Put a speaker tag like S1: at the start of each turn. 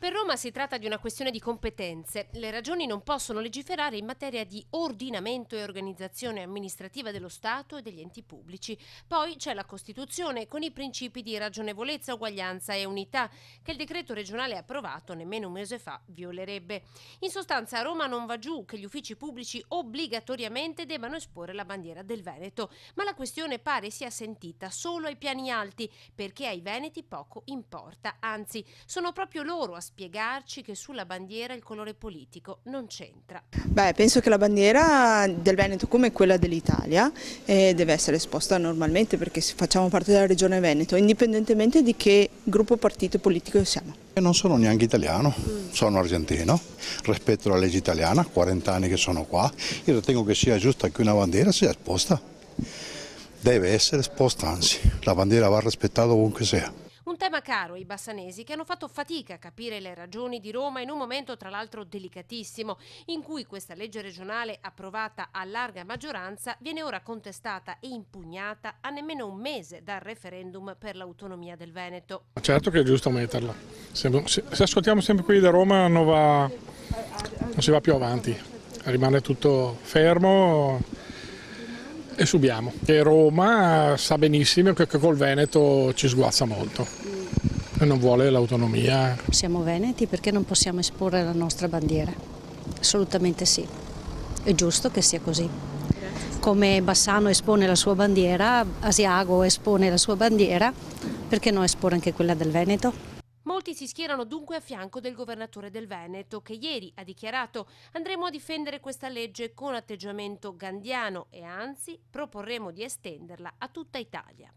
S1: Per Roma si tratta di una questione di competenze. Le regioni non possono legiferare in materia di ordinamento e organizzazione amministrativa dello Stato e degli enti pubblici. Poi c'è la Costituzione con i principi di ragionevolezza, uguaglianza e unità che il decreto regionale approvato nemmeno un mese fa violerebbe. In sostanza a Roma non va giù che gli uffici pubblici obbligatoriamente debbano esporre la bandiera del Veneto, ma la questione pare sia sentita solo ai piani alti perché ai veneti poco importa, anzi sono proprio loro a spiegarci che sulla bandiera il colore politico non c'entra.
S2: Beh, penso che la bandiera del Veneto, come quella dell'Italia, deve essere esposta normalmente perché facciamo parte della regione Veneto, indipendentemente di che gruppo partito politico siamo.
S3: Non sono neanche italiano, sono argentino, rispetto alla legge italiana, 40 anni che sono qua, io ritengo che sia giusto che una bandiera sia esposta. Deve essere esposta, anzi, la bandiera va rispettata ovunque sia.
S1: Un tema caro ai bassanesi che hanno fatto fatica a capire le ragioni di Roma in un momento tra l'altro delicatissimo, in cui questa legge regionale approvata a larga maggioranza viene ora contestata e impugnata a nemmeno un mese dal referendum per l'autonomia del Veneto.
S4: Certo che è giusto metterla. Se ascoltiamo sempre quelli da Roma non si va più avanti, rimane tutto fermo e subiamo. E Roma sa benissimo che col Veneto ci sguazza molto e non vuole l'autonomia.
S5: Siamo veneti, perché non possiamo esporre la nostra bandiera? Assolutamente sì, è giusto che sia così. Come Bassano espone la sua bandiera, Asiago espone la sua bandiera, perché non esporre anche quella del Veneto?
S1: Molti si schierano dunque a fianco del governatore del Veneto, che ieri ha dichiarato: andremo a difendere questa legge con atteggiamento gandhiano e anzi proporremo di estenderla a tutta Italia.